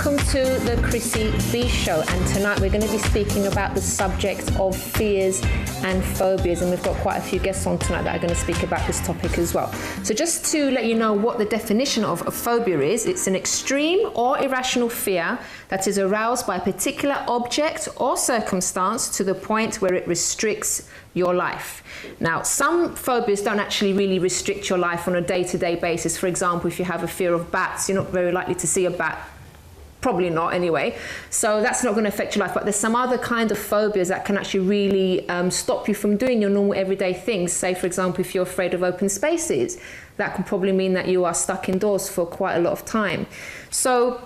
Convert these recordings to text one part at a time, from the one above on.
welcome to the Chrissy B Show, and tonight we're going to be speaking about the subject of fears and phobias, and we've got quite a few guests on tonight that are going to speak about this topic as well. So just to let you know what the definition of a phobia is, it's an extreme or irrational fear that is aroused by a particular object or circumstance to the point where it restricts your life. Now, some phobias don't actually really restrict your life on a day-to-day basis. For example, if you have a fear of bats, you're not very likely to see a bat. Probably not anyway. So that's not going to affect your life. But there's some other kind of phobias that can actually really stop you from doing your normal everyday things. Say, for example, if you're afraid of open spaces, that could probably mean that you are stuck indoors for quite a lot of time. So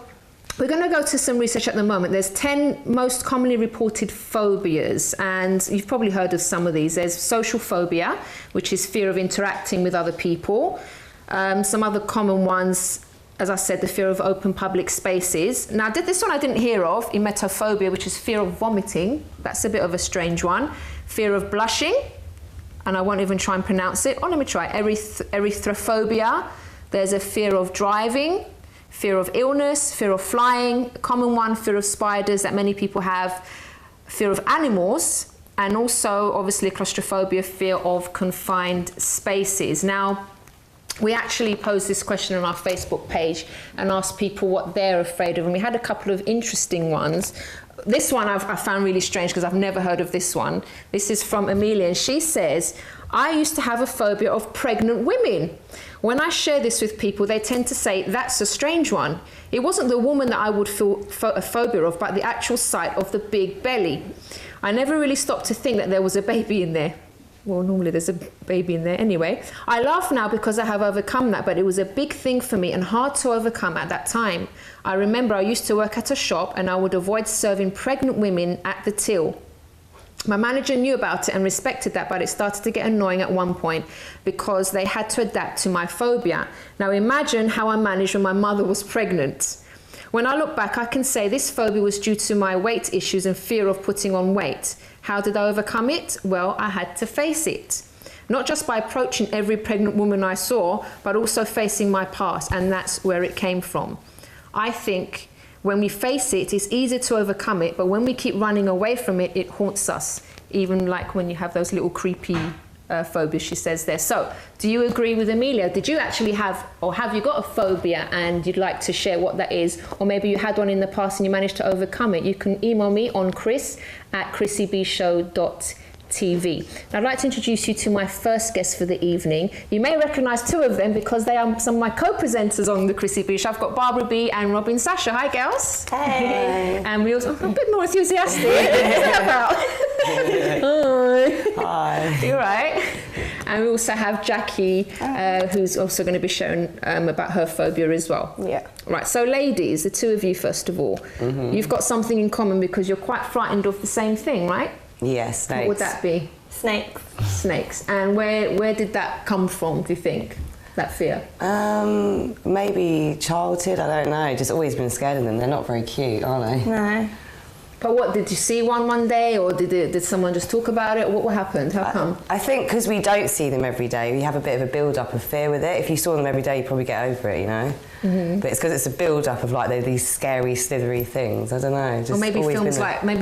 we're going to go to some research at the moment. There's 10 most commonly reported phobias, and you've probably heard of some of these. There's social phobia, which is fear of interacting with other people. Some other common ones, as I said, the fear of open public spaces. Now, this one I didn't hear of, emetophobia, which is fear of vomiting. That's a bit of a strange one. Fear of blushing, and I won't even try and pronounce it. Oh, let me try. Erythrophobia. There's a fear of driving. Fear of illness, fear of flying, a common one, fear of spiders that many people have, fear of animals, and also obviously claustrophobia, fear of confined spaces. Now, we actually posed this question on our Facebook page and asked people what they're afraid of, and we had a couple of interesting ones. This one I found really strange because I've never heard of this one. This is from Amelia, and she says, I used to have a phobia of pregnant women. When I share this with people, they tend to say, that's a strange one. It wasn't the woman that I would feel a phobia of, but the actual sight of the big belly. I never really stopped to think that there was a baby in there. Well, normally there's a baby in there anyway. I laugh now because I have overcome that, but it was a big thing for me and hard to overcome at that time. I remember I used to work at a shop and I would avoid serving pregnant women at the till. My manager knew about it and respected that, but it started to get annoying at one point because they had to adapt to my phobia. Now imagine how I managed when my mother was pregnant. When I look back, I can say this phobia was due to my weight issues and fear of putting on weight. How did I overcome it? Well, I had to face it. Not just by approaching every pregnant woman I saw, but also facing my past, and that's where it came from. I think when we face it, it's easier to overcome it, but when we keep running away from it, it haunts us, even like when you have those little creepy phobias, she says there. So, do you agree with Amelia? Did you actually have, or have you got a phobia and you'd like to share what that is? Or maybe you had one in the past and you managed to overcome it. You can email me on chris@chrissybshow.tv. Now, I'd like to introduce you to my first guest for the evening. You may recognise two of them because they are some of my co-presenters on the Chrissy B Show. I've got Barbara B and Robin Sasha. Hi, girls. Hey. And we also, I'm a bit more enthusiastic. What's that about? Hi. You're right. And we also have Jackie, who's also going to be sharing about her phobia as well. Yeah. Right, so ladies, the two of you first of all, you've got something in common because you're quite frightened of the same thing, right? Yeah, snakes. What would that be? Snakes. Snakes. And where did that come from, do you think, that fear? Maybe childhood, I don't know. Just always been scared of them. They're not very cute, are they? No. But what, did you see one day, or did someone just talk about it? What happened? How come? I think because we don't see them every day, we have a bit of a build-up of fear with it. If you saw them every day, you'd probably get over it, you know? But it's because it's a build-up of like these scary, slithery things. I don't know. Just or maybe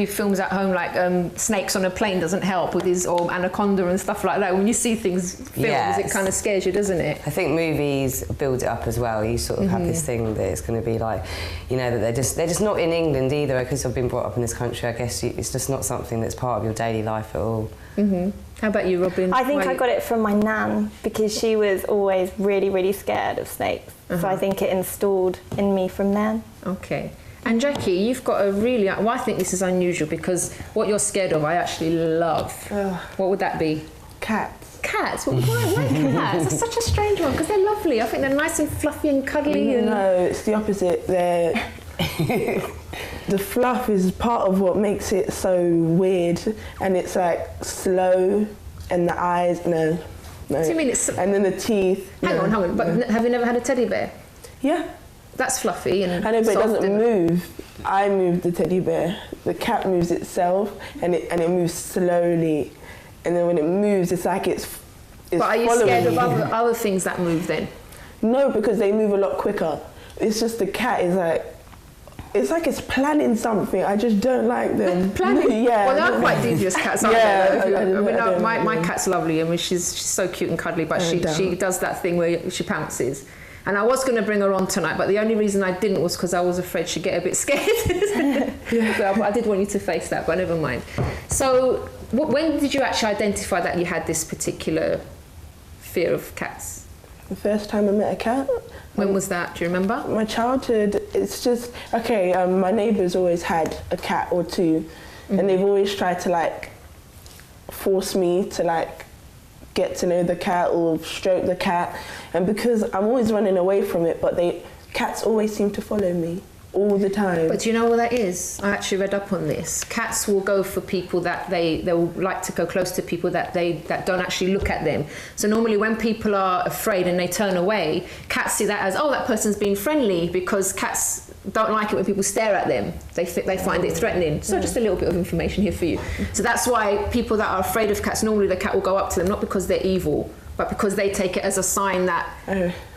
films at home like Snakes on a Plane doesn't help with his, or Anaconda and stuff like that. When you see films, it kind of scares you, doesn't it? I think movies build it up as well. You sort of have this thing that it's going to be like, you know, that they're just not in England either, because I've been brought up in this country. I guess it's just not something that's part of your daily life at all. How about you, Robin? I think I got it from my nan because she was always really, really scared of snakes. So I think it installed in me from then. Okay. And Jackie, you've got a really, well, I think this is unusual because what you're scared of, I actually love. What would that be? Cats. Cats? Well, why cats? That's such a strange one because they're lovely. I think they're nice and fluffy and cuddly. No, it's the opposite. The fluff is part of what makes it so weird, and it's like slow, and the eyes, no. So you mean it's... And then the teeth. Hang on, but have you never had a teddy bear? Yeah. That's fluffy and I know, but it soft doesn't move. I move the teddy bear. The cat moves itself, and it moves slowly. And then when it moves, it's like it's But are you scared of me. other things that move then? No, because they move a lot quicker. It's just the cat is like it's like it's planning something. I just don't like them. Planning? Yeah. Well, they're quite devious cats, aren't Yeah, they? I don't My know. cat's lovely. I mean, she's so cute and cuddly, but she does that thing where she pounces. And I was going to bring her on tonight, but the only reason I didn't was because I was afraid she'd get a bit scared. But I did want you to face that, but never mind. So when did you actually identify that you had this particular fear of cats? The first time I met a cat. When was that? Do you remember? My childhood, it's just, okay, my neighbours always had a cat or two, and they've always tried to like force me to like get to know the cat or stroke the cat, and because I'm always running away from it, but cats always seem to follow me all the time. But do you know what that is? I actually read up on this. Cats will go for people that they'll like to go close to people that don't actually look at them. So normally when people are afraid and they turn away, cats see that as, oh, that person's being friendly, because cats don't like it when people stare at them. They find it threatening. So just a little bit of information here for you. So that's why people that are afraid of cats, normally the cat will go up to them, not because they're evil, but because they take it as a sign that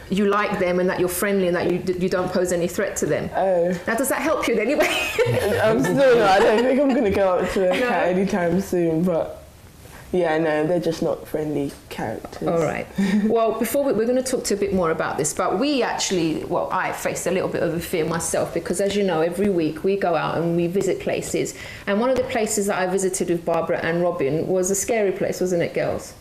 you like them and that you're friendly and that you don't pose any threat to them. Now, does that help you in any way? I'm still not. I don't think I'm going to go up to a cat anytime soon, but yeah, no, they're just not friendly characters. All right. Well, before we're going to talk to you a bit more about this, but I faced a little bit of a fear myself, because as you know, every week we go out and we visit places. And one of the places that I visited with Barbara and Robin was a scary place, wasn't it, girls?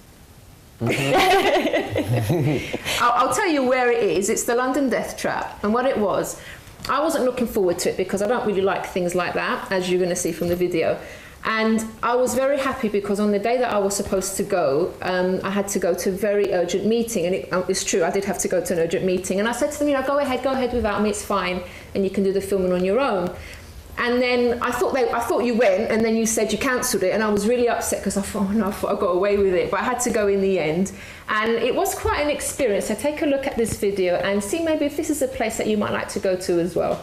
I'll tell you where it is. It's the London Death Trap. And what it was, I wasn't looking forward to it because I don't really like things like that, as you're going to see from the video. And I was very happy because on the day that I was supposed to go, I had to go to a very urgent meeting. And it's true, I did have to go to an urgent meeting. And I said to them, go ahead without me, it's fine. And you can do the filming on your own. And then I thought you went, and then you said you cancelled it, and I was really upset because I thought I got away with it, but I had to go in the end. And it was quite an experience. So take a look at this video and see maybe if this is a place that you might like to go to as well.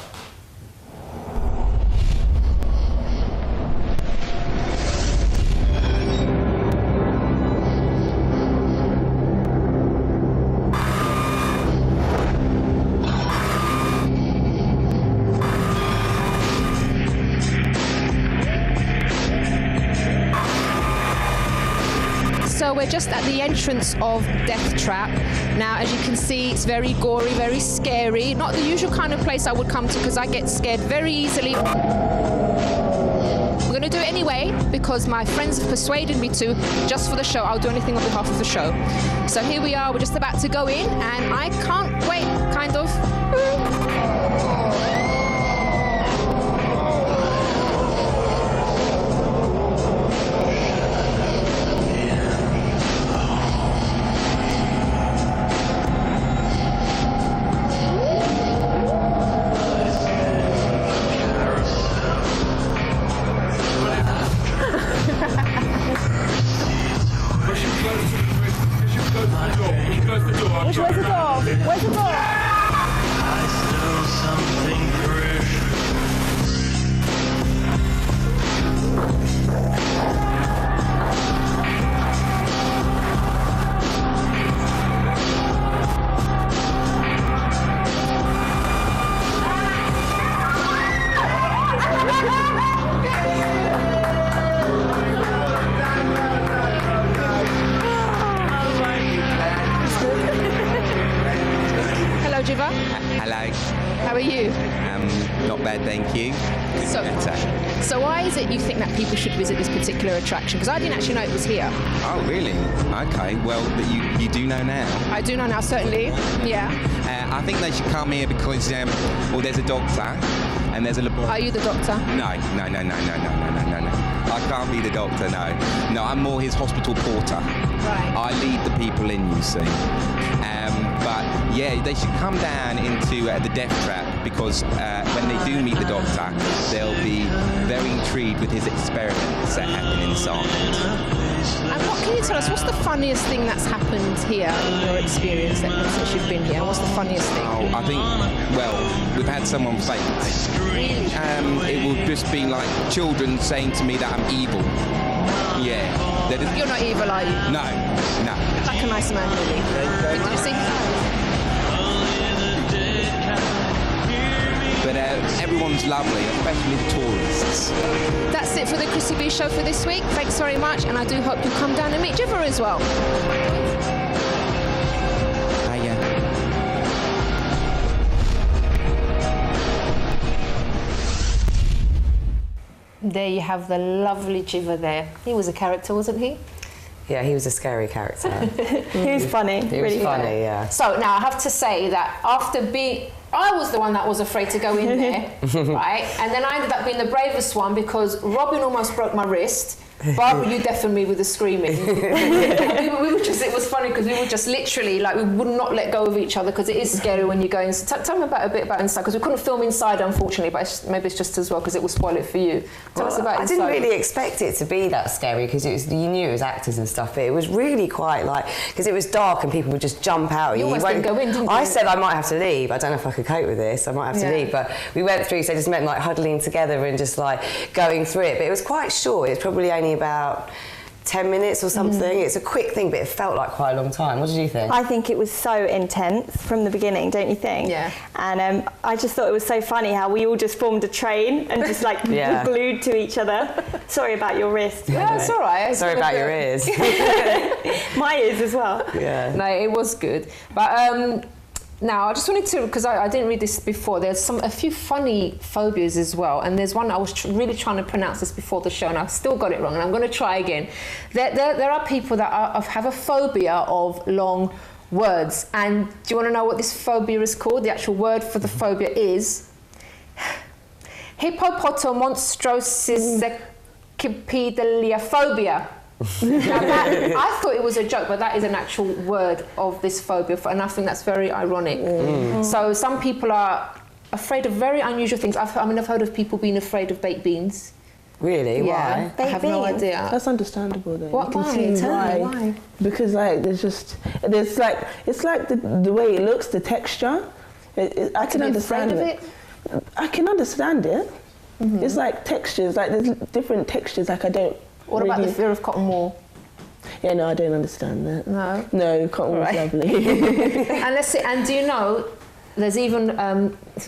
So we're just at the entrance of Death Trap. Now, as you can see, it's very gory, very scary. Not the usual kind of place I would come to because I get scared very easily. We're going to do it anyway because my friends have persuaded me to, just for the show. I'll do anything on behalf of the show. So here we are, we're just about to go in, and I can't wait, kind of. How are you? Not bad, thank you. So why is it you think that people should visit this particular attraction? Because I didn't actually know it was here. Oh, really? Okay, well, you do know now. I do know now, certainly, yeah. I think they should come here because, well, there's a doctor and there's a laboratory. Are you the doctor? No. I can't be the doctor, no. No, I'm more his hospital porter. Right. I lead the people in, you see. But yeah, they should come down into the Death Trap because when they do meet the doctor, they'll be very intrigued with his experiments that happen inside. And what can you tell us? What's the funniest thing that's happened here in your experience since you've been here? What's the funniest thing? Oh, I think, well, we've had someone faint. Really? It will just be like children saying to me that I'm evil. Yeah. You're not evil, are you? No. Like a nice man, really. Did you see his eyes? But everyone's lovely, especially the tourists. That's it for the Chrissy B Show for this week. Thanks very much, and I do hope you come down and meet Jiver as well. There you have the lovely Jiver there. He was a character, wasn't he? Yeah, he was a scary character. He was funny. He was funny, yeah. So now I have to say that I was the one that was afraid to go in there, right? And then I ended up being the bravest one because Robin almost broke my wrist. Barbara, you deafened me with the screaming. we were just, it was funny because we were just literally, like, we would not let go of each other because it is scary when you're going. So tell me a bit about inside, because we couldn't film inside, unfortunately, but maybe it's just as well because it will spoil it for you. Tell us about I inside. didn't really expect it to be that scary because you knew it was actors and stuff, but it was really quite like, because it was dark and people would just jump out at you. You almost didn't go in, didn't you? I said I might have to leave. I don't know if I could cope with this. I might have to leave, but we went through, so it just meant like huddling together and just like going through it. But it was quite short. It's probably only about 10 minutes or something. It's a quick thing, but it felt like quite a long time. What did you think? I think it was so intense from the beginning, don't you think? Yeah. And I just thought it was so funny how we all just formed a train and just like were glued to each other. Sorry about your wrist. Yeah, it's all right. Sorry about your ears. My ears as well. Yeah. No, it was good. But now I just wanted to, because I didn't read this before, there's a few funny phobias as well, and there's one I was really trying to pronounce this before the show and I've still got it wrong and I'm going to try again. There are people that have a phobia of long words, and do you want to know what this phobia is called? The actual word for the phobia is hippopotomonstrosis Now I thought it was a joke, but that is an actual word of this phobia, and I think that's very ironic. So some people are afraid of very unusual things. I've heard of people being afraid of baked beans. Really? Yeah, Why? I have no idea. That's understandable though. What? You can Why? see Tell me why. Because like it's like the way it looks, the texture. I can understand it. I can understand it. It's like textures, like there's different textures. Like I don't. What about the fear of cotton wool? Yeah, no, I don't understand that. No, cotton wool's lovely. And do you know, there's even,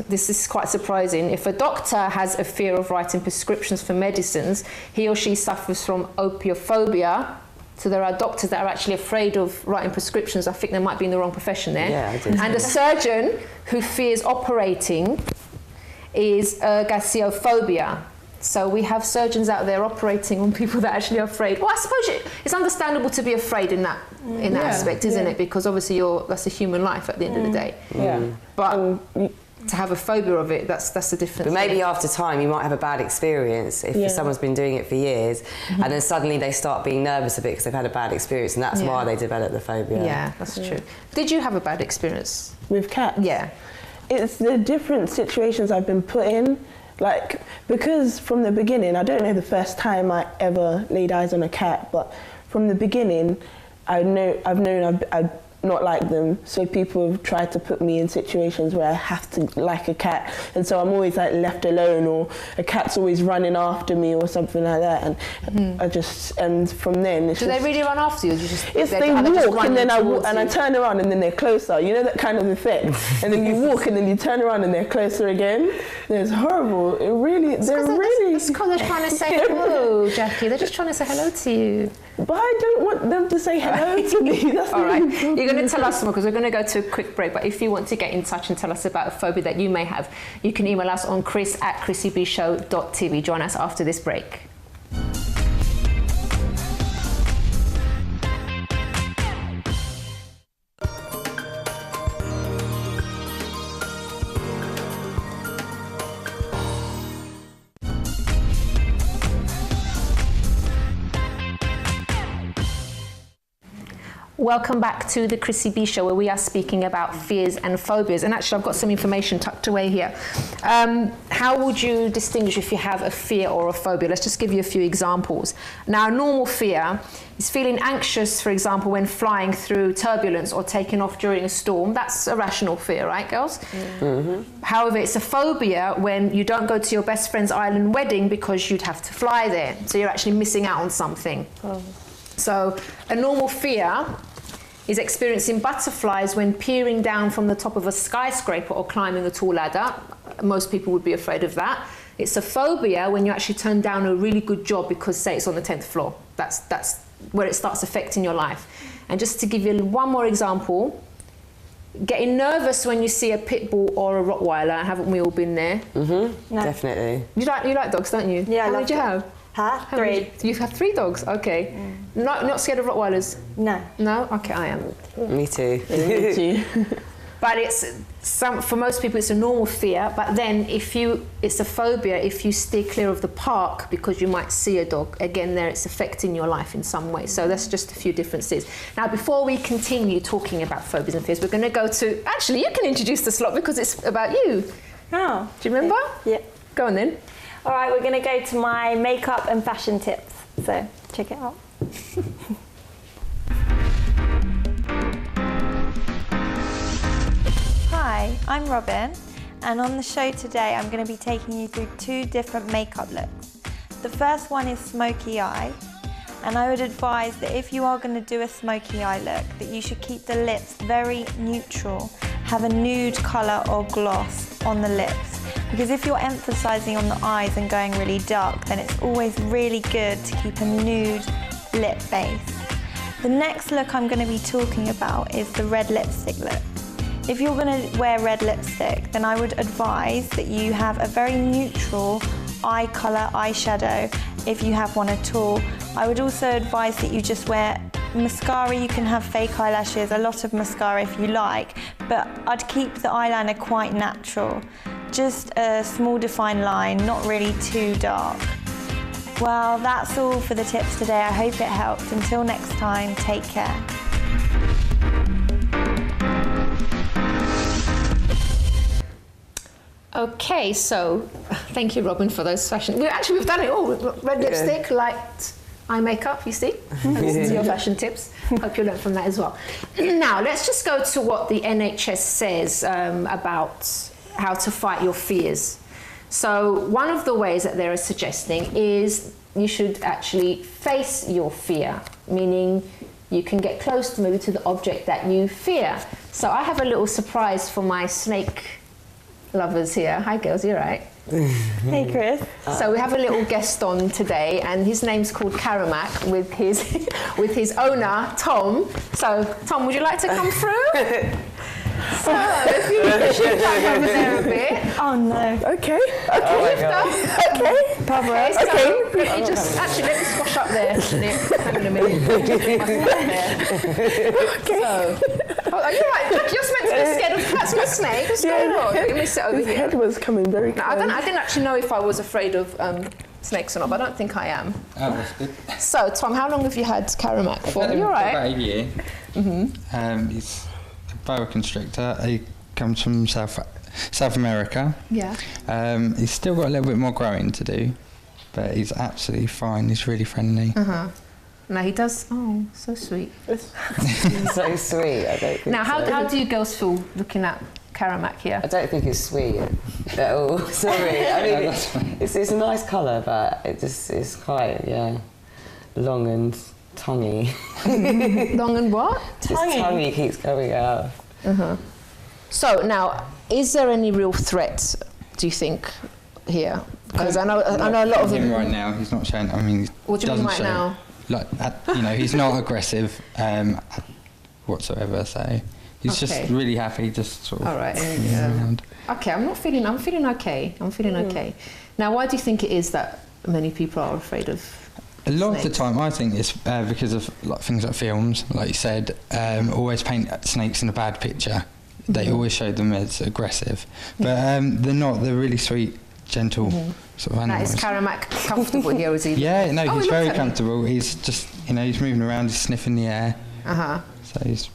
this is quite surprising, if a doctor has a fear of writing prescriptions for medicines, he or she suffers from opiophobia. So there are doctors that are actually afraid of writing prescriptions. I think they might be in the wrong profession there. Yeah, I did. And a surgeon who fears operating is gaseophobia. So we have surgeons out there operating on people that actually are afraid. Well, I suppose it's understandable to be afraid in that aspect, isn't it? Because obviously that's a human life at the end of the day. Yeah. But to have a phobia of it, that's the difference. But maybe after time you might have a bad experience if someone's been doing it for years and then suddenly they start being nervous a bit because they've had a bad experience, and that's why they develop the phobia. Yeah, that's true. Did you have a bad experience? With cats? Yeah. It's the different situations I've been put in. Like, because from the beginning, I don't know the first time I ever laid eyes on a cat, but from the beginning, I've known I've not like them, so people have tried to put me in situations where I have to like a cat, and so I'm always like left alone, or a cat's always running after me or something like that, and and from then it's Do they really run after you? Or do you just, if they walk and then I turn around and then they're closer, you know, that kind of effect. And then you walk and then you turn around and they're closer again. It's horrible. It's because they're trying to say hello, Jackie. They're just trying to say hello to you. But I don't want them to say hello to me. That's all right. You're going to tell us more because we're going to go to a quick break. But if you want to get in touch and tell us about a phobia that you may have, you can email us on chris@chrissybshow.tv. Join us after this break. Welcome back to the Chrissy B Show, where we are speaking about fears and phobias. And actually, I've got some information tucked away here. How would you distinguish if you have a fear or a phobia? Let's just give you a few examples. Now, a normal fear is feeling anxious, for example, when flying through turbulence or taking off during a storm. That's a rational fear, right, girls? However, it's a phobia when you don't go to your best friend's island wedding because you'd have to fly there. So you're actually missing out on something. So a normal fear is experiencing butterflies when peering down from the top of a skyscraper or climbing a tall ladder. most people would be afraid of that. It's a phobia when you actually turn down a really good job because, say, it's on the 10th floor. That's where it starts affecting your life. And just to give you one more example, getting nervous when you see a pit bull or a Rottweiler. Haven't we all been there? Mm-hmm. No. Definitely. You like dogs, don't you? Yeah, How I many do you have? Huh? 3. You have 3 dogs? Okay. Not scared of Rottweilers? No. No? Okay, I am. Me too. Me too. But for most people it's a normal fear, but then it's a phobia if you steer clear of the park because you might see a dog. Again, there it's affecting your life in some way. So that's just a few differences. Now, before we continue talking about phobias and fears, we're going to go to, actually you can introduce the slot because it's about you. Oh. Do you remember? Yeah. Go on then. All right, we're going to go to my makeup and fashion tips. So check it out. Hi, I'm Robin, and on the show today I'm going to be taking you through 2 different makeup looks. The first one is smoky eye, and I would advise that if you are going to do a smoky eye look, that you should keep the lips very neutral, have a nude colour or gloss on the lips, because if you're emphasising on the eyes and going really dark, then it's always really good to keep a nude lip base. The next look I'm going to be talking about is the red lipstick look. If you're going to wear red lipstick, then I would advise that you have a very neutral eye colour eyeshadow if you have one at all. I would also advise that you just wear mascara. You can have fake eyelashes, a lot of mascara if you like, but I'd keep the eyeliner quite natural. Just a small defined line, not really too dark. Well, that's all for the tips today. I hope it helped. Until next time, take care. Okay, so thank you, Robin, for those fashion. We've done it all. Red lipstick, light eye makeup, you see? These are your fashion tips. Hope you learned from that as well. Now, let's just go to what the NHS says about how to fight your fears. So one of the ways that they're suggesting is you should actually face your fear, meaning you can get close to maybe to the object that you fear. So I have a little surprise for my snake lovers here. Hi girls, you right? Hey Chris. So we have a little guest on today, and his name's called Karamak with his owner Tom. So Tom, would you like to come through? So if you shift up over there a bit. Oh no. Okay. Lift up. Okay. Cover it. So let me just let me squash up there. Nick. Hang on a minute. Okay. So, are you right? Look, you're meant to be scared of cats or snakes. What's going on? Let me sit over His here. head was coming very close. I didn't actually know if I was afraid of snakes or not, but I don't think I am. Oh, that's good. So, Tom, how long have you had Karamak for? I've had him You're for right. about a year. He's a boa constrictor. He comes from South America. Yeah. He's still got a little bit more growing to do, but he's absolutely fine. He's really friendly. Now he does. Oh, so sweet. So sweet. I don't think Now, so. how do you girls feel looking at Karamak here? I don't think it's sweet at all. Sorry. I mean, it's a nice colour, but it's quite long and tonguey. Long and what? His tongue keeps going out. So now, is there any real threat, do you think, here? Because I know a lot of him them. right now, he's not showing. I mean, he What do you mean doesn't right show, now? Like, he's not aggressive whatsoever. So he's Okay. just really happy, just sort of. All right. Around. Okay, I'm feeling okay. Okay. Now, why do you think it is that many people are afraid of? A lot of the snakes? time, I think it's because of like things like films, like you said, always paint snakes in a bad picture. They always show them as aggressive, but they're not. They're really sweet, gentle sort of Now, animals. is Karamak comfortable here, is he? Yeah, no, Oh, he's he very looks at me. comfortable. He's just, he's moving around, he's sniffing the air. So he's.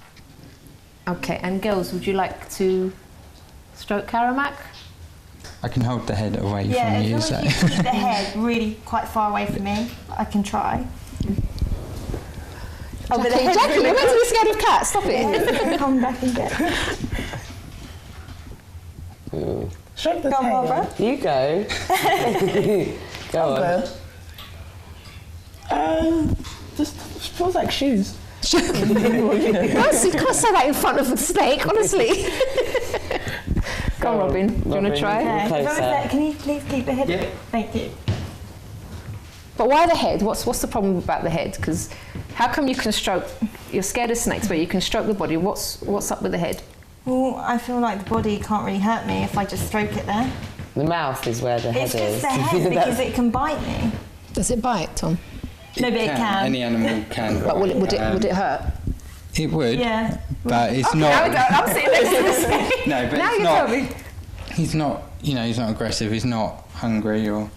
Okay, and girls, would you like to stroke Karamak? I can hold the head away Yeah, from as you. long So. as you keep the head really quite far away from me, I can try. Oh, but the head's Jackie, really you're meant to be scared of cats. Stop it. close. Come back and get. Stroke the Go on, tail. Barbara. You go. Go on. Just feels like shoes. You can't say that in front of a snake, honestly. Come on, Robin. Do you want to try? Okay. Closer. Robin, can you please keep the head? Yeah. Thank you. But why the head? What's the problem about the head? Because how come you can stroke? You're scared of snakes, but you can stroke the body. What's up with the head? Well, I feel like the body can't really hurt me if I just stroke it there. The mouth is where the head It's is. just the head because it can bite me. Does it bite, Tom? No, but it can. Any animal can. But would it hurt? It would. Yeah. But it's No, not. I'm sitting next to the snake. No, but Now it's you not. tell me. He's not. He's not aggressive. He's not hungry or.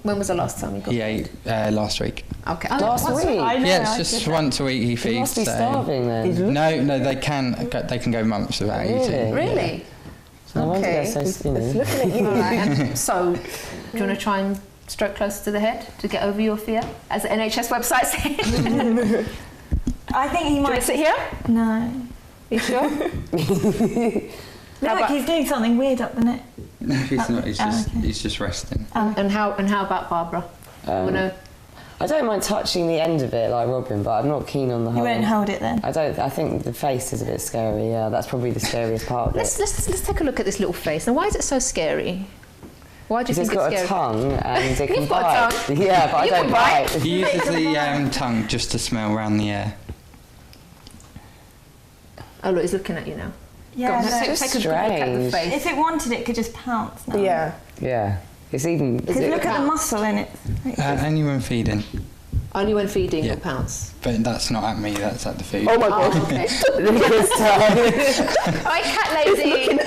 When was the last time you got? He ate last week. Okay. Last week? I know. Yeah, it's I just did that. once a week he He feeds. must be so- starving then. No, they can go months without eating. Really? No wonder Okay. they're so skinny. Looking at you. All right. And so, do you want to try and stroke closer to the head to get over your fear, as the NHS website said? I think he Do you want might. to sit here? No. You sure? Look, he's doing something weird up the neck. No, he's not. okay. He's just resting. And how about Barbara? Wanna, I don't mind touching the end of it like Robin, but I'm not keen on the You whole. won't hold it then. I think the face is a bit scary. Yeah, that's probably the scariest part of it. let's take a look at this little face. Now, why is it so scary? Why do you Because think it's it's got scary? a tongue and it can You've got a bite. tongue. Yeah, but You I can don't bite. bite. He uses the tongue just to smell around the air. Oh look, he's looking at you now. Yeah. Go on, no. take a good look at the strange. face. If it wanted, it could just pounce now. Yeah. Yeah, it's even. Because look at the muscle in it. Only when feeding, Only when feeding Yeah. or pounce. but that's not at me. That's at the food. Oh my god. Oh, okay. Hi, cat lady.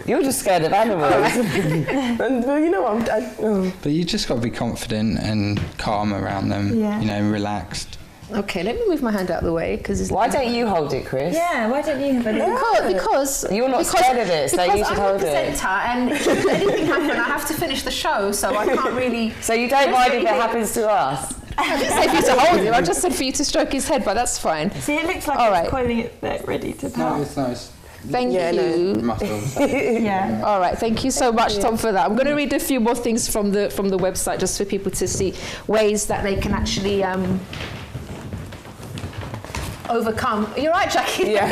You're just scared of animals. And well, you know what? But you just got to be confident and calm around them. Yeah. Relaxed. Okay, let me move my hand out of the way because Why don't you hold it, Chris? Yeah, why don't you have a look? because You're not scared of it, so you should hold I'm it. the presenter, and if anything happens, I have to finish the show, so I can't really. So you don't mind if it happens to us? I didn't say for you to hold him. I just said for you to stroke his head, but that's fine. See, it looks like All it's right. coiling it there, ready to No, pounce. it's nice. Thank you. Muscles. Yeah. All right, thank you so much, Tom, for that. I'm going to read a few more things from the website just for people to see ways that they can actually overcome. You're right, Jackie. Yeah.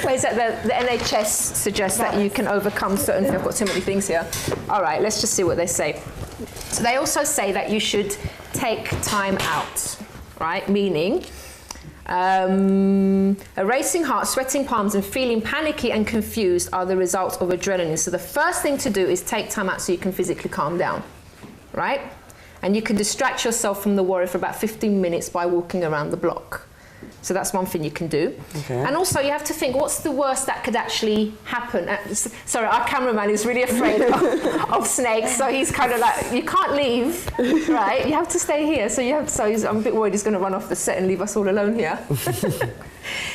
Ways that the NHS suggests that you can overcome certain things. I've got too many things here. All right, let's just see what they say. So they also say that you should take time out, right? Meaning a racing heart, sweating palms, and feeling panicky and confused are the results of adrenaline. So the first thing to do is take time out so you can physically calm down, right? And you can distract yourself from the worry for about 15 minutes by walking around the block. So that's one thing you can do. Okay. And also you have to think, what's the worst that could actually happen? Sorry, our cameraman is really afraid of snakes, so he's kind of like, you can't leave, right? You have to stay here. I'm a bit worried he's going to run off the set and leave us all alone here.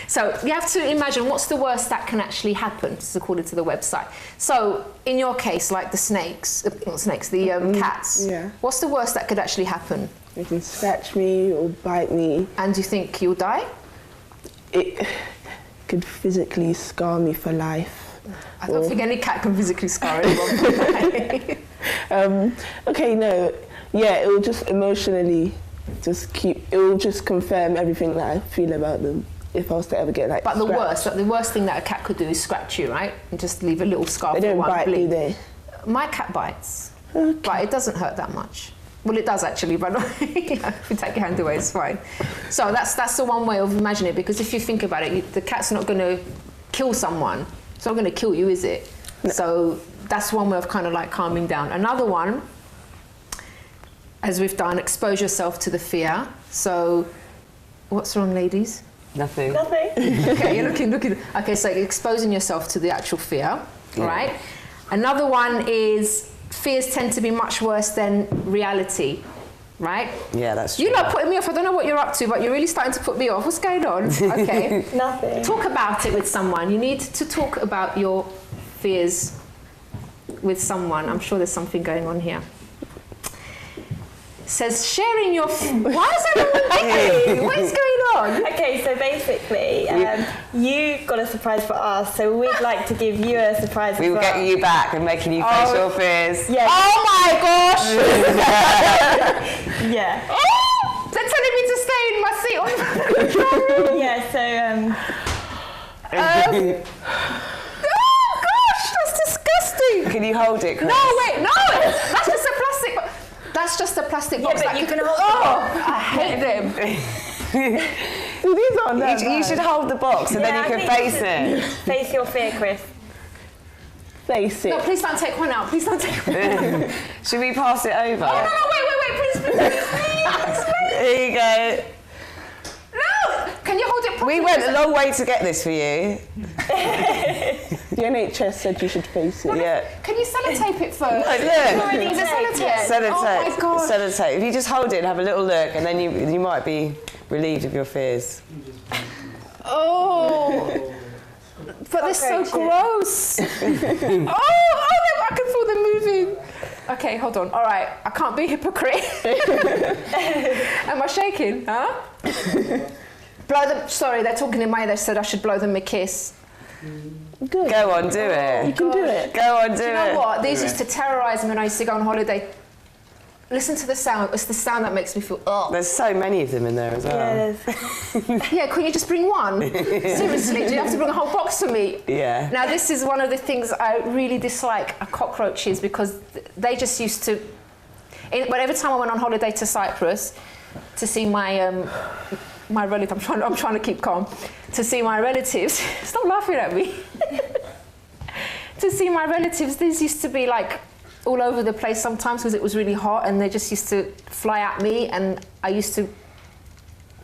So you have to imagine what's the worst that can actually happen, this is according to the website. So in your case, like the snakes, not snakes, the cats, Yeah. what's the worst that could actually happen? They can scratch me or bite me. And do you think you'll die? It could physically scar me for life. I don't think any cat can physically scar anyone. Okay, no. Yeah, it will just emotionally it will just confirm everything that I feel about them if I was to ever get like But the scratched. worst thing that a cat could do is scratch you, right? And just leave a little scar They for don't one bite, do blink. they? My cat bites, but it doesn't hurt that much. Well, it does actually, but if you take your hand away, it's fine. So that's the one way of imagining it, because if you think about it, the cat's not going to kill someone. It's not going to kill you, is it? No. So that's one way of kind of like calming down. Another one, as we've done, expose yourself to the fear. So what's wrong, ladies? Nothing. Okay, you're looking. Okay, so exposing yourself to the actual fear, right? Another one is fears tend to be much worse than reality, right? Yeah, that's true. You're not putting me off. I don't know what you're up to, but you're really starting to put me off. What's going on? Okay. Nothing. Talk about it with someone. You need to talk about your fears with someone. I'm sure there's something going on here. Says sharing your... Why is everyone giggling? What is going on? Okay, so basically, you got a surprise for us, so we'd like to give you a surprise We as were well. getting you back and making you face your fears. Yeah. Oh my gosh! Yeah. Oh, they're telling me to stay in my seat on the control room. Yeah, so Oh Can you hold it, Chris? No, wait, no! That's just a plastic box. That's just a plastic box. but you can hold I hate them. These aren't that You should hold the box and then you can face it. Face your fear, Chris. Face it. No, please don't take one out. Please don't take one out. Should we pass it over? Oh, no, wait, please. Here you go. No! Can you hold it properly? We went a long way to get this for you. The NHS said you should face it. Yeah. Can you sellotape it first? Look. Is it sellotape? Sellotape. Oh my God. Sellotape. If you just hold it and have a little look, and then you might be relieved of your fears. Oh. But they're so gross. I can feel them moving. Okay, hold on. All right, I can't be a hypocrite. Am I shaking? Huh? Blow them. Sorry, they're talking in my ear. They said I should blow them a kiss. Good. Go on, do it. You can do it. Go on, do Do it. you know what? These used to terrorise me when I used to go on holiday. Listen to the sound. It's the sound that makes me feel. There's so many of them in there as well. Yeah, couldn't you just bring one? Seriously, do you have to bring a whole box for me? Yeah. Now, this is one of the things I really dislike are cockroaches because they just used to. But every time I went on holiday to Cyprus to see my my relative, I'm trying to keep calm. To see my relatives, stop laughing at me. To see my relatives, these used to be like all over the place sometimes because it was really hot, and they just used to fly at me, and I used to.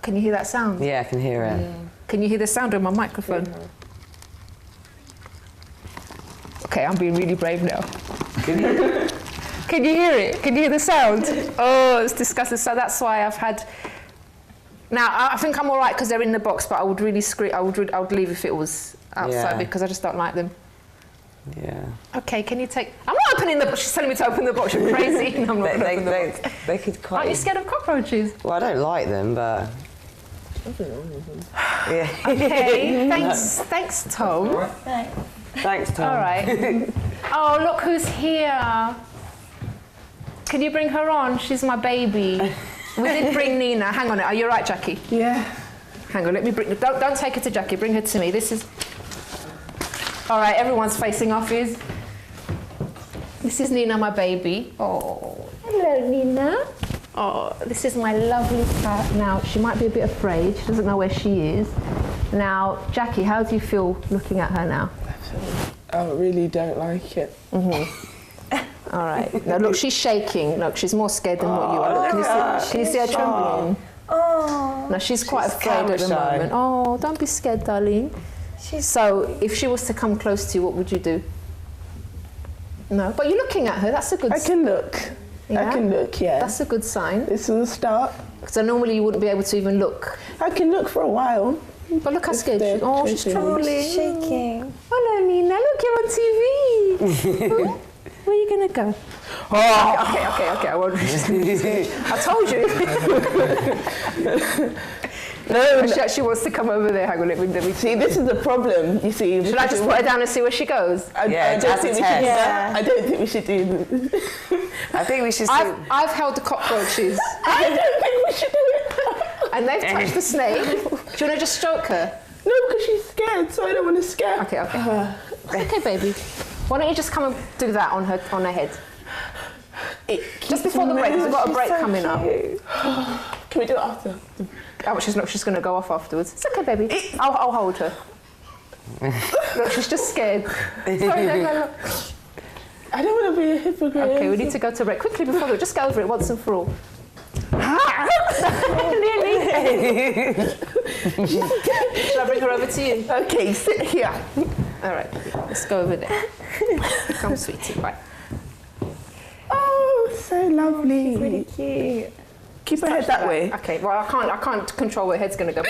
Can you hear that sound? Yeah, I can hear it. Can you hear the sound on my microphone? Okay, I'm being really brave now. Can you hear it? Can you hear the sound? Oh, it's disgusting. So that's why I've had. Now I think I'm all right because they're in the box, but I would really scream. I would leave if it was outside because I just don't like them. Yeah. Okay, can you take? I'm not opening the box. She's telling me to open the box. You're crazy. No, I'm not opening the box. They could quite. Aren't you scared of cockroaches? Well, I don't like them, but. Yeah. Okay, thanks, Tom. Thanks, Tom. All right. Oh, look who's here. Can you bring her on? She's my baby. We did bring Nina. Hang on. Are you all right, Jackie? Yeah. Hang on. Let me bring. Don't take her to Jackie. Bring her to me. This is. All right. Everyone's facing off. This is Nina, my baby. Oh, hello, Nina. Oh, this is my lovely cat. Now she might be a bit afraid. She doesn't know where she is. Now, Jackie, how do you feel looking at her now? I really don't like it. All right. Now look, she's shaking. Look, she's more scared than what you are. Look, can you see her trembling? Oh. No, she's quite afraid at the moment. Oh, don't be scared, darling. So, if she was to come close to you, what would you do? No, but you're looking at her. That's a good. I can look. Yeah? I can look. Yeah. That's a good sign. This is a start. So normally you wouldn't be able to even look. I can look for a while. But look how scared she is. Oh, she's trembling. Shaking. Hello, Nina. Look, you're on TV. Where are you going to go? Oh. Okay. I won't. I told you. No. She actually wants to come over there. Hang on, let me See, this is the problem. You see. Should I just put her down and see where she goes? I don't think we should do that. Yeah. I don't think we should do that. I think we should. I've held the cockroaches. I don't think we should do it. And they've touched the snake. Do you want to just stroke her? No, because she's scared, so I don't want to scare. Okay. Okay, baby. Why don't you just come and do that on her head? Just before the break, 'cause we've got a break coming up. Can we do it after? Oh, she's not. She's going to go off afterwards. It's okay, baby. I'll hold her. Look, she's just scared. Sorry, no. I don't want to be a hypocrite. Okay, we need to go to break quickly before we just go over it once and for all. Shall I bring her over to you? Okay, sit here. All right, let's go over there. Come, sweetie. Bye. Oh, so lovely. Really cute. Keep her head that way. Okay. Well, I can't control where her head's going to go.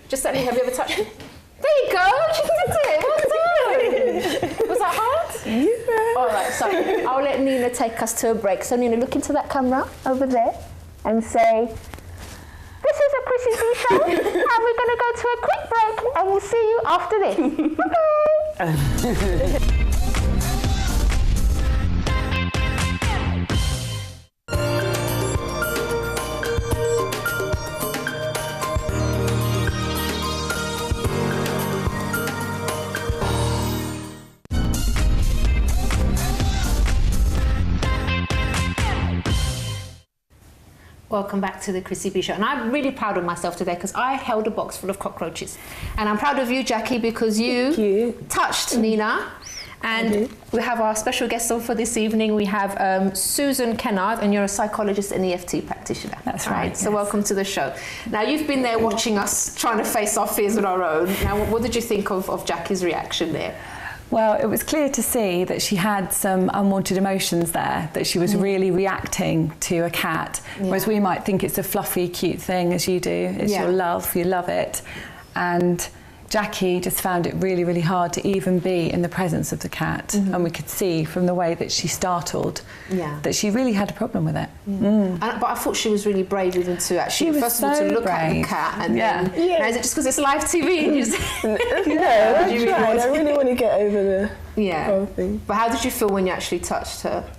Just let me. Have you ever touched it? There you go. She did it. Well done. Was that hard? Yeah. All right. So I'll let Nina take us to a break. So Nina, look into that camera over there and say, "This is a Chrissy B show, and we're going to go to a quick break, and we'll see you after this." Bye. Welcome back to the Chrissy B Show. And I'm really proud of myself today because I held a box full of cockroaches. And I'm proud of you, Jackie, because you touched Nina. And we have our special guest on for this evening. We have Susan Kennard, and you're a psychologist and EFT practitioner. That's right. Yes. So welcome to the show. Now, you've been there watching us trying to face our fears on our own. Now, what did you think of Jackie's reaction there? Well, it was clear to see that she had some unwanted emotions there, that she was really reacting to a cat, whereas we might think it's a fluffy, cute thing, as you do. It's your love, you love it. And Jackie just found it really, really hard to even be in the presence of the cat. And we could see from the way that she startled that she really had a problem with it. But I thought she was really brave even to actually, first of all, to look at the cat and then, now, is it just because it's live TV? And you just I really want to get over the whole thing. But how did you feel when you actually touched her?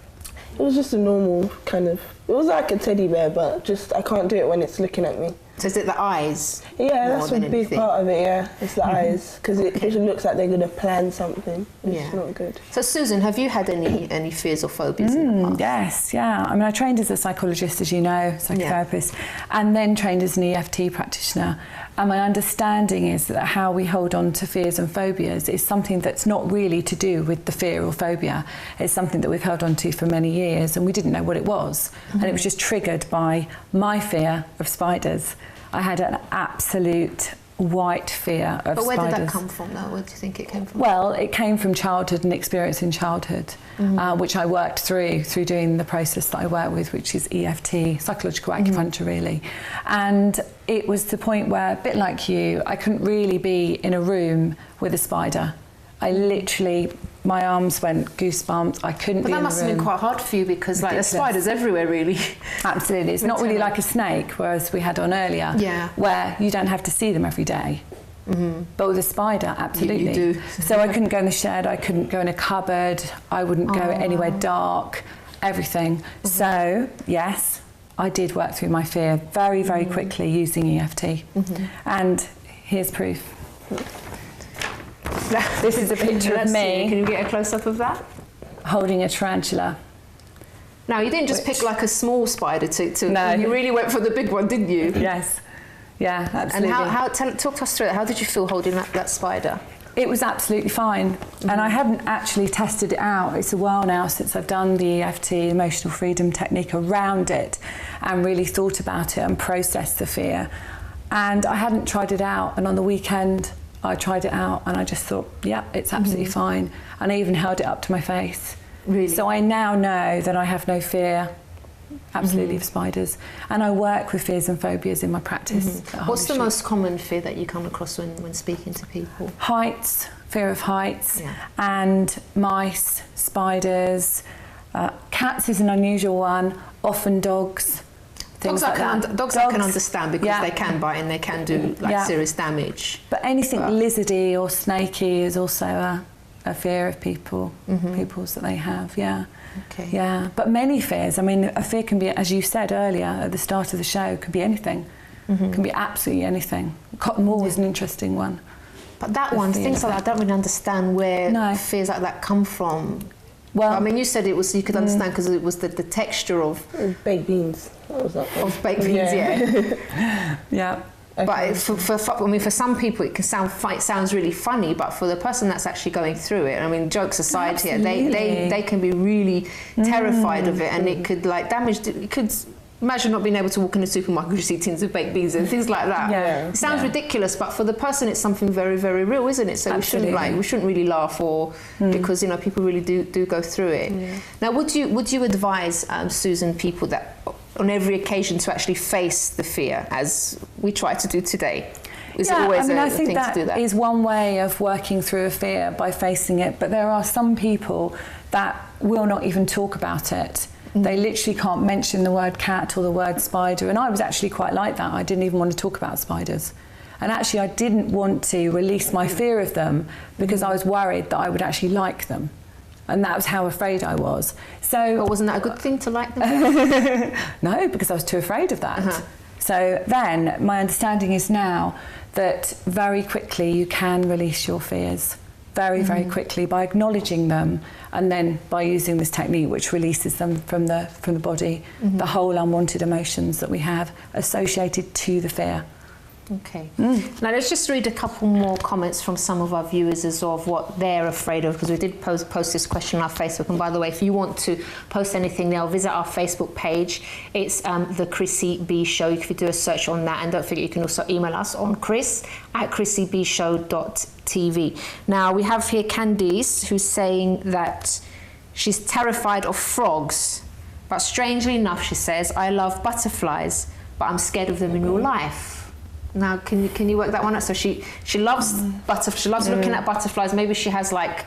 It was just a normal kind of, it was like a teddy bear, but just I can't do it when it's looking at me. So is it the eyes? Yeah, that's a big part of it, it's the eyes, because it looks like they're going to plan something. It's not good. So Susan, have you had any fears or phobias in the past? Yes, yeah. I mean, I trained as a psychologist, as you know, psychotherapist, and then trained as an EFT practitioner. And my understanding is that how we hold on to fears and phobias is something that's not really to do with the fear or phobia. It's something that we've held on to for many years, and we didn't know what it was. And it was just triggered by my fear of spiders. I had an absolute white fear of spiders. But where did that come from, though? Where do you think it came from? Well, it came from childhood and experience in childhood, which I worked through doing the process that I work with, which is EFT, psychological acupuncture, really. And it was the point where, a bit like you, I couldn't really be in a room with a spider. I literally, my arms went goosebumps. I couldn't be in the room. But that must have been quite hard for you because there's spiders everywhere, really. Absolutely. It's not really like a snake, whereas we had on earlier, where you don't have to see them every day. But with a spider, absolutely. You do. So I couldn't go in the shed, I couldn't go in a cupboard, I wouldn't go anywhere dark, everything. So, yes, I did work through my fear very, very quickly using EFT. And here's proof. This is a picture of me. Can you get a close-up of that? Holding a tarantula. Now, you didn't just pick like a small spider to No. You really went for the big one, didn't you? Yes. Yeah, absolutely. And talk to us through it. How did you feel holding that spider? It was absolutely fine. And I hadn't actually tested it out. It's a while now since I've done the EFT, emotional freedom technique, around it and really thought about it and processed the fear. And I hadn't tried it out. And on the weekend, I tried it out and I just thought, yeah, it's absolutely fine. And I even held it up to my face. Really? So I now know that I have no fear, absolutely, of spiders. And I work with fears and phobias in my practice. What's the most common fear that you come across when speaking to people? Heights, fear of heights, and mice, spiders. Cats is an unusual one, often dogs. Dogs I can understand because they can bite and they can do serious damage. But anything lizardy or snaky is also a fear of people's that they have, Okay. Yeah, but many fears. I mean, a fear can be, as you said earlier at the start of the show, can be anything. Can be absolutely anything. Cotton wool was an interesting one. But that one, things like that, I don't really understand where fears like that come from. Well, I mean, you said it was, you could understand because it was the texture of baked beans. What was that? Of baked beans, Yeah. But for some people it can sounds really funny, but for the person that's actually going through it, I mean, jokes aside here, they can be really terrified of it, and it could damage. It could imagine not being able to walk in a supermarket and see tins of baked beans and things like that. It sounds ridiculous, but for the person it's something very, very real, isn't it? So we shouldn't really laugh because people really do go through it. Now, would you advise, Susan, people that on every occasion to actually face the fear as we try to do today? Is it always I thing to do that? That is one way of working through a fear, by facing it, but there are some people that will not even talk about it. They literally can't mention the word cat or the word spider, and I was actually quite like that. I didn't even want to talk about spiders. And actually I didn't want to release my fear of them because I was worried that I would actually like them. And that was how afraid I was. So, but wasn't that a good thing to like them? No, because I was too afraid of that. So then my understanding is now that very quickly you can release your fears. very, very quickly by acknowledging them, and then by using this technique which releases them from the body, the whole unwanted emotions that we have associated to the fear. Okay. Now let's just read a couple more comments from some of our viewers as of what they're afraid of, because we did post this question on our Facebook. And by the way, if you want to post anything there, visit our Facebook page. It's the Chrissy B Show. You can do a search on that, and don't forget you can also email us on chris@chrissybshow.tv. Now we have here Candice, who's saying that she's terrified of frogs, but strangely enough, she says, I love butterflies, but I'm scared of them in real life. Now, can you work that one out? So she loves she loves looking at butterflies. Maybe she has like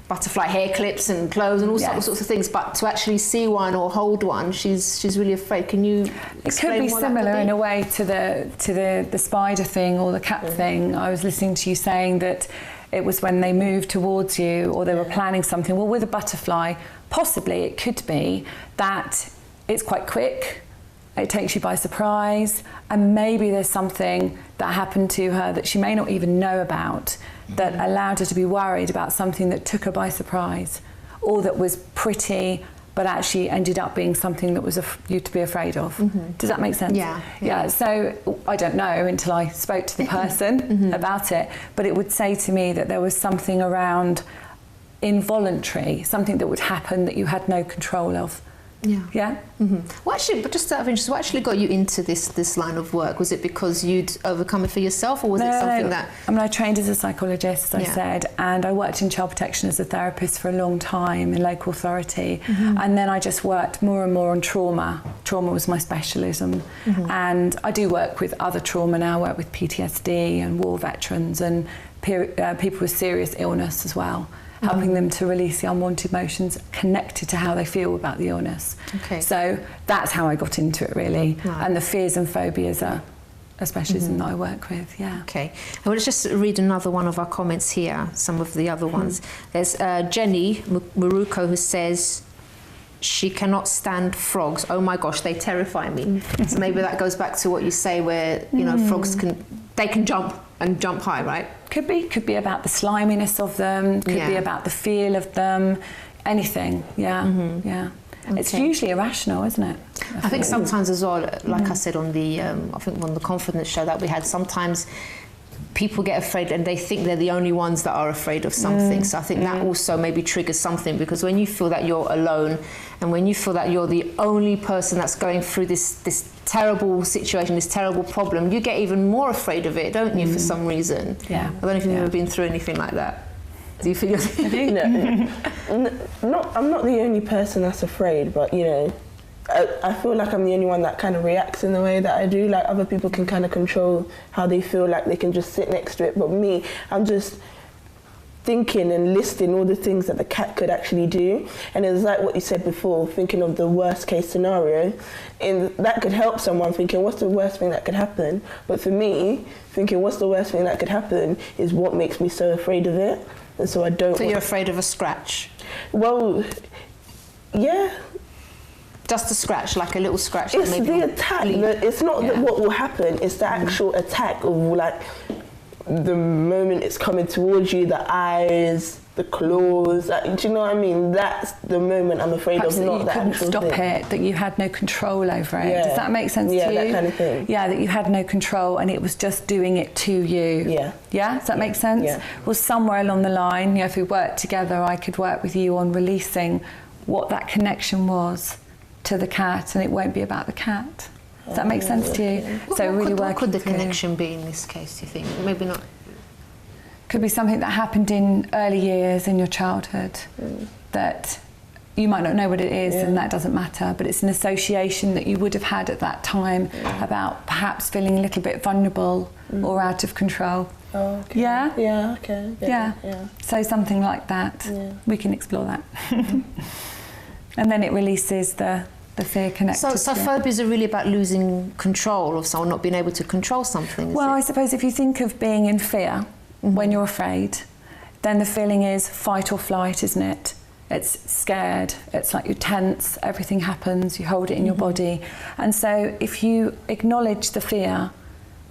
butterfly hair clips and clothes and all sorts of things. But to actually see one or hold one, she's really afraid. Can you? It could be similar in a way to the spider thing or the cat thing. I was listening to you saying that it was when they moved towards you or they were planning something. Well, with a butterfly, possibly it could be that it's quite quick. It takes you by surprise, and maybe there's something that happened to her that she may not even know about that allowed her to be worried about something that took her by surprise, or that was pretty but actually ended up being something that was you to be afraid of. Does that make sense? Yeah. So I don't know until I spoke to the person about it, but it would say to me that there was something around involuntary, something that would happen that you had no control of. Yeah. Well, actually, but just out of interest, what actually got you into this line of work? Was it because you'd overcome it for yourself, or was it something that? I mean, I trained as a psychologist, as I said, and I worked in child protection as a therapist for a long time in local authority, and then I just worked more and more on trauma. Trauma was my specialism, and I do work with other trauma now. I work with PTSD and war veterans and people with serious illness as well. Helping them to release the unwanted emotions connected to how they feel about the illness. Okay. So that's how I got into it, really. Right. And the fears and phobias are a specialism that I work with, Okay. And let's just read another one of our comments here, some of the other ones. There's Jenny Muruko, who says she cannot stand frogs. Oh my gosh, they terrify me. So maybe that goes back to what you say where, you know, frogs can jump and jump high, right? Could be about the sliminess of them, could be about the feel of them, anything, Okay. It's usually irrational, isn't it? I think sometimes as well, like I said on the, I think on the confidence show that we had, sometimes people get afraid and they think they're the only ones that are afraid of something. So I think that also maybe triggers something, because when you feel that you're alone and when you feel that you're the only person that's going through this terrible situation, this terrible problem, you get even more afraid of it, don't you, for some reason? Yeah. I don't know if you've ever been through anything like that. Do you feel you're... I'm not the only person that's afraid, but, you know, I feel like I'm the only one that kind of reacts in the way that I do. Like, other people can kind of control how they feel, like they can just sit next to it. But me, I'm just thinking and listing all the things that the cat could actually do. And it's like what you said before, thinking of the worst case scenario. And that could help someone thinking, what's the worst thing that could happen? But for me, thinking, what's the worst thing that could happen is what makes me so afraid of it. And so I don't... So you're afraid of a scratch? Well, yeah. Just a scratch, like a little scratch. It's the attack. It's not what will happen. It's the actual attack of, like, the moment it's coming towards you, the eyes, the claws. Do you know what I mean? That's the moment I'm afraid Perhaps of, not the actual thing. That you couldn't stop it, that you had no control over it. Does that make sense to you? Yeah, that kind of thing. Yeah, that you had no control and it was just doing it to you. Yeah. Yeah, does that make sense? Yeah. Well, somewhere along the line, you know, if we worked together, I could work with you on releasing what that connection was to the cat, and it won't be about the cat. Does that make sense to you? What could the connection be in this case, do you think? Maybe not. Could be something that happened in early years in your childhood that you might not know what it is, and that doesn't matter, but it's an association that you would have had at that time about perhaps feeling a little bit vulnerable or out of control. Oh, okay. Yeah? Yeah, okay. Yeah. So something like that. Yeah. We can explore that. And then it releases the fear connected. So phobias are really about losing control of someone, not being able to control something. Well, I suppose if you think of being in fear when you're afraid, then the feeling is fight or flight, isn't it? It's scared, it's like you're tense, everything happens, you hold it in your body. And so if you acknowledge the fear,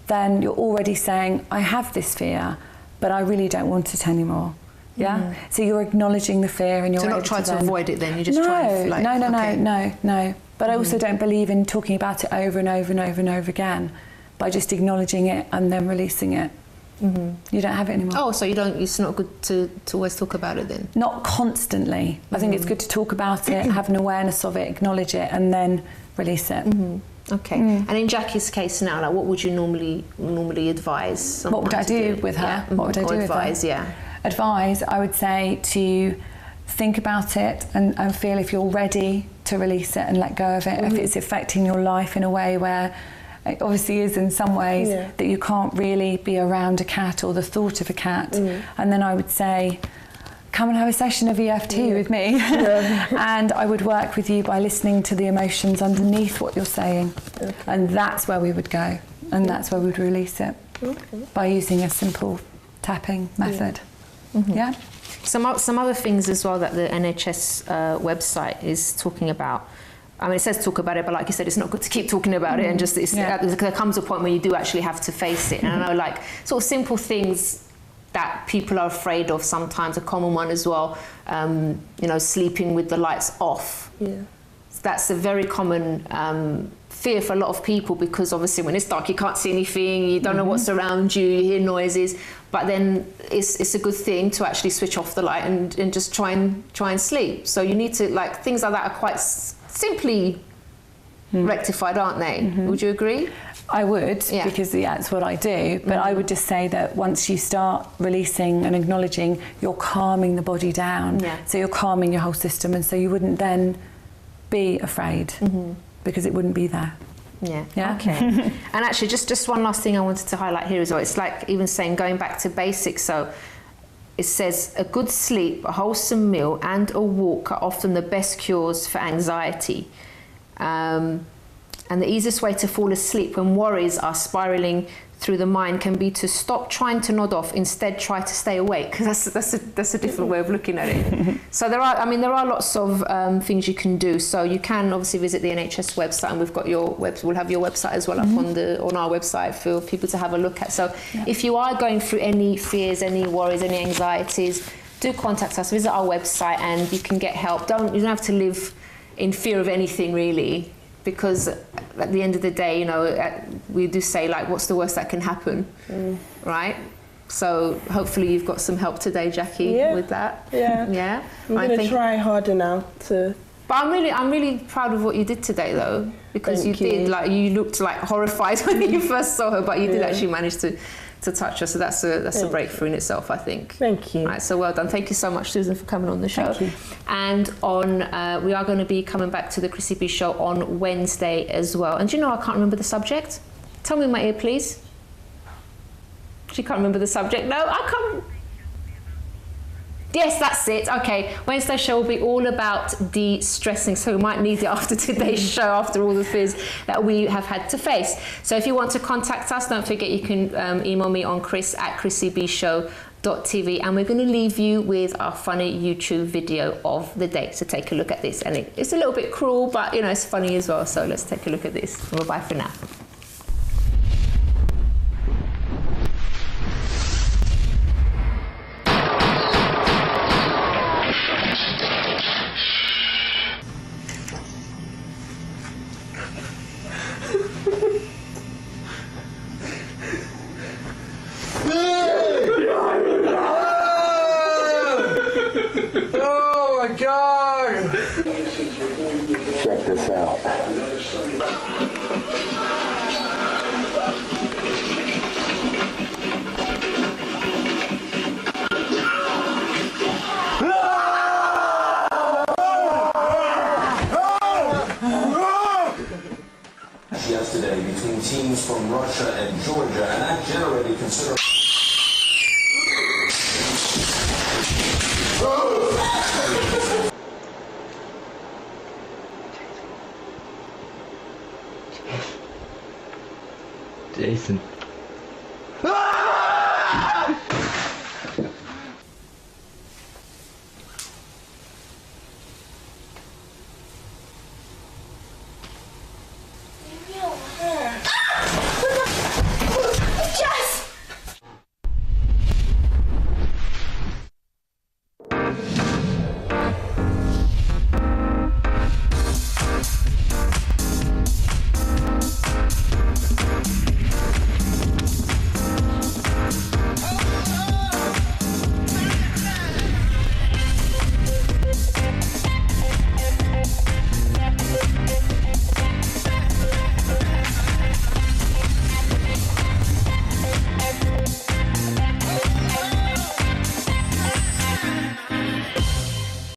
then you're already saying, I have this fear, but I really don't want it anymore. Yeah. So you're acknowledging the fear, and you're So able not try to then- avoid it. Then you just try and like. No. But I also don't believe in talking about it over and over and over and over again. By just acknowledging it and then releasing it, you don't have it anymore. Oh, so you don't. It's not good to always talk about it then. Not constantly. I think it's good to talk about it, have an awareness of it, acknowledge it, and then release it. Okay. And in Jackie's case now, like, what would you normally advise? What would I do with her? Yeah. What would I do advise? with her? Yeah. Advise, I would say to think about it and feel if you're ready to release it and let go of it, if it's affecting your life in a way where it obviously is in some ways that you can't really be around a cat or the thought of a cat. And then I would say, come and have a session of EFT with me. And I would work with you by listening to the emotions underneath what you're saying. And that's where we would go. And that's where we'd release it. By using a simple tapping method. Yeah. Some other things as well that the NHS website is talking about. I mean, it says talk about it, but like you said, it's not good to keep talking about it, and just there comes a point where you do actually have to face it. And I know, like, sort of simple things that people are afraid of sometimes, a common one as well, you know, sleeping with the lights off. Yeah. That's a very common fear for a lot of people, because obviously when it's dark you can't see anything, you don't know what's around you, you hear noises, but then it's a good thing to actually switch off the light and just try and sleep. So you need to, like, things like that are quite simply rectified, aren't they? Would you agree? I would, because that's what I do, but I would just say that once you start releasing and acknowledging, you're calming the body down, so you're calming your whole system, and so you wouldn't then be afraid, because it wouldn't be there. Yeah. Okay. And actually, just one last thing I wanted to highlight here as well. It's like even saying, going back to basics. So it says a good sleep, a wholesome meal, and a walk are often the best cures for anxiety. And the easiest way to fall asleep when worries are spiraling through the mind can be to stop trying to nod off, instead try to stay awake. That's a different way of looking at it. So there are lots of things you can do. So you can obviously visit the NHS website, and we've got we'll have your website as well up on our website for people to have a look at. So if you are going through any fears, any worries, any anxieties, do contact us, visit our website, and you can get help. You don't have to live in fear of anything, really, because at the end of the day, you know, we do say, like, what's the worst that can happen, right? So hopefully you've got some help today, Jackie, with that. Yeah. I'm going to try harder now to... But I'm really proud of what you did today, though, because you did, like, you looked like horrified when you first saw her, but you did actually manage to touch her. So that's a breakthrough in itself, I think. Thank you. Right, so well done. Thank you so much, Susan, for coming on the show. Thank you. And we are going to be coming back to the Chrissy B show on Wednesday as well. And do you know, I can't remember the subject. Tell me in my ear, please. She can't remember the subject. No, I can't. Yes, that's it. Okay, Wednesday's show will be all about de-stressing, so we might need it after today's show, after all the fears that we have had to face. So if you want to contact us, don't forget you can email me on chris@chrissybshow.tv, and we're going to leave you with our funny YouTube video of the day. So take a look at this, and it's a little bit cruel, but, you know, it's funny as well. So let's take a look at this. Bye for now. Oh my God! Check this out. Yesterday between teams from Russia and Georgia, and that generated considerable. Jason.